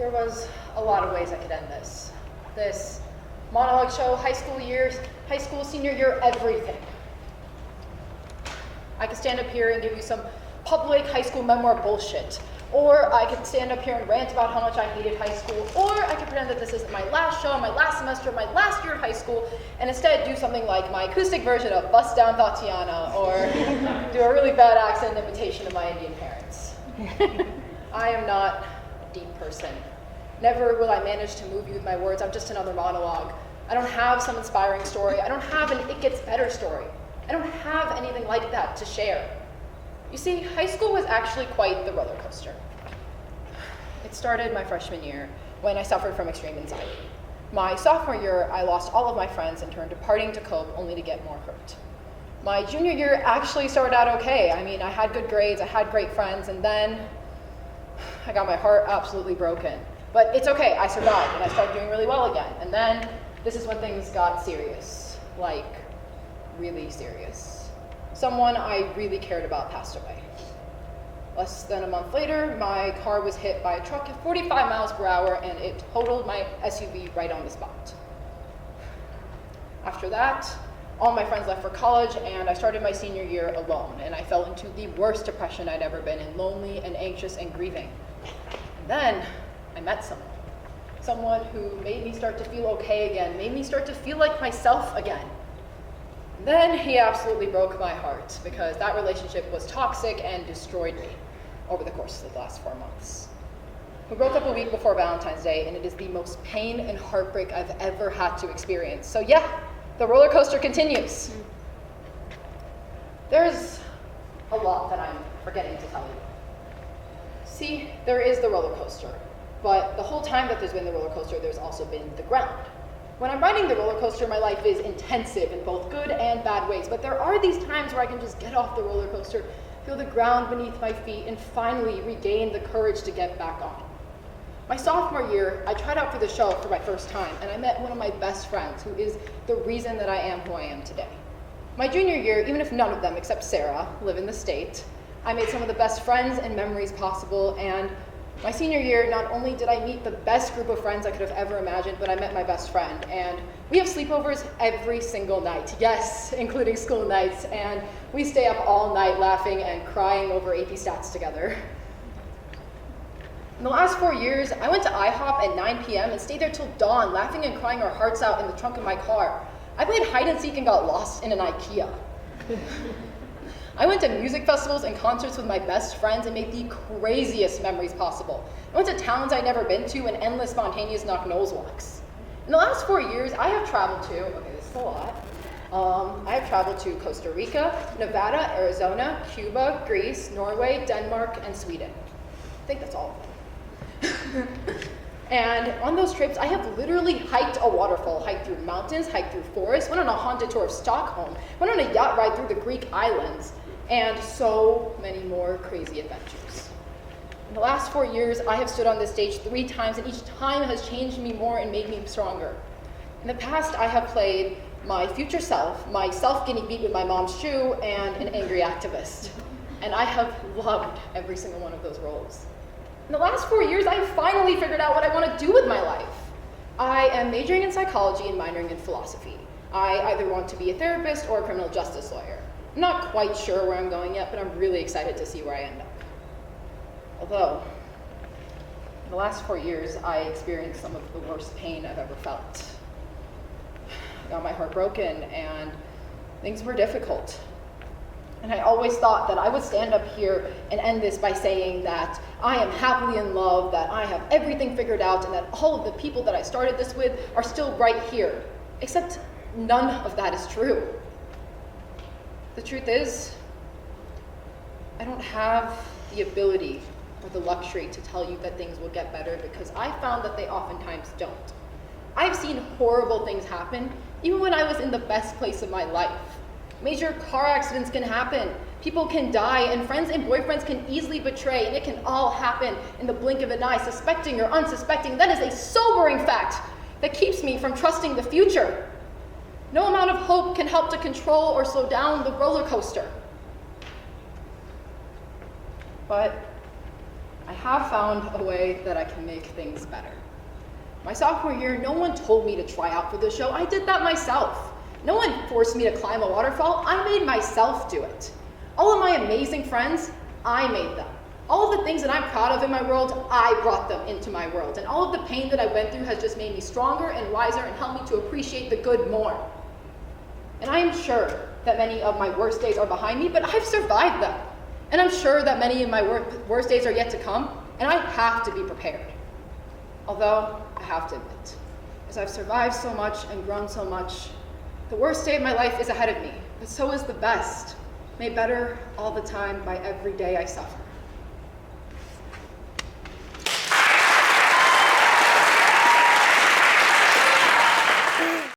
There was a lot of ways I could end this. This monologue show, high school, senior year, everything. I could stand up here and give you some public high school memoir bullshit. Or I could stand up here and rant about how much I hated high school. Or I could pretend that this isn't my last show, my last semester, my last year of high school, and instead do something like my acoustic version of Bust Down Tatiana, or do a really bad accent imitation of my Indian parents. I am not a deep person. Never will I manage to move you with my words. I'm just another monologue. I don't have some inspiring story. I don't have an it gets better story. I don't have anything like that to share. You see, high school was actually quite the roller coaster. It started my freshman year when I suffered from extreme anxiety. My sophomore year, I lost all of my friends and turned to partying to cope, only to get more hurt. My junior year actually started out okay. I mean, I had good grades, I had great friends, and then I got my heart absolutely broken. But it's okay, I survived, and I started doing really well again. And then this is when things got serious, like really serious. Someone I really cared about passed away. Less than a month later, my car was hit by a truck at 45 miles per hour, and it totaled my SUV right on the spot. After that, all my friends left for college, and I started my senior year alone, and I fell into the worst depression I'd ever been in, lonely and anxious and grieving. And then I met someone who made me start to feel okay again, made me start to feel like myself again. Then he absolutely broke my heart because that relationship was toxic and destroyed me over the course of the last 4 months. We broke up a week before Valentine's Day, and it is the most pain and heartbreak I've ever had to experience. So yeah, the roller coaster continues. There's a lot that I'm forgetting to tell you. See, there is the roller coaster, but the whole time that there's been the roller coaster, there's also been the ground. When I'm riding the roller coaster, my life is intensive in both good and bad ways, but there are these times where I can just get off the roller coaster, feel the ground beneath my feet, and finally regain the courage to get back on. My sophomore year, I tried out for the show for my first time, and I met one of my best friends, who is the reason that I am who I am today. My junior year, even if none of them, except Sarah, live in the state, I made some of the best friends and memories possible, and my senior year, not only did I meet the best group of friends I could have ever imagined, but I met my best friend, and we have sleepovers every single night, yes, including school nights, and we stay up all night laughing and crying over AP stats together. In the last 4 years, I went to IHOP at 9 p.m. and stayed there till dawn, laughing and crying our hearts out in the trunk of my car. I played hide and seek and got lost in an IKEA. I went to music festivals and concerts with my best friends and made the craziest memories possible. I went to towns I'd never been to and endless spontaneous knock-nose walks. In the last 4 years, I have traveled to, okay, this is a lot. I have traveled to Costa Rica, Nevada, Arizona, Cuba, Greece, Norway, Denmark, and Sweden. I think that's all of them. And on those trips, I have literally hiked a waterfall, hiked through mountains, hiked through forests, went on a haunted tour of Stockholm, went on a yacht ride through the Greek islands, and so many more crazy adventures. In the last 4 years, I have stood on this stage 3 times, and each time has changed me more and made me stronger. In the past, I have played my future self, myself getting beat with my mom's shoe, and an angry activist. And I have loved every single one of those roles. In the last 4 years, I have finally figured out what I want to do with my life. I am majoring in psychology and minoring in philosophy. I either want to be a therapist or a criminal justice lawyer. I'm not quite sure where I'm going yet, but I'm really excited to see where I end up. Although, in the last 4 years, I experienced some of the worst pain I've ever felt. I got my heart broken, and things were difficult. And I always thought that I would stand up here and end this by saying that I am happily in love, that I have everything figured out, and that all of the people that I started this with are still right here. Except none of that is true. The truth is, I don't have the ability or the luxury to tell you that things will get better because I found that they oftentimes don't. I've seen horrible things happen even when I was in the best place of my life. Major car accidents can happen, people can die, and friends and boyfriends can easily betray, and it can all happen in the blink of an eye, suspecting or unsuspecting. That is a sobering fact that keeps me from trusting the future. No amount of hope can help to control or slow down the roller coaster. But I have found a way that I can make things better. My sophomore year, no one told me to try out for the show. I did that myself. No one forced me to climb a waterfall. I made myself do it. All of my amazing friends, I made them. All of the things that I'm proud of in my world, I brought them into my world. And all of the pain that I went through has just made me stronger and wiser and helped me to appreciate the good more. And I am sure that many of my worst days are behind me, but I've survived them. And I'm sure that many of my worst days are yet to come, and I have to be prepared. Although, I have to admit, as I've survived so much and grown so much, the worst day of my life is ahead of me, but so is the best, made better all the time by every day I suffer.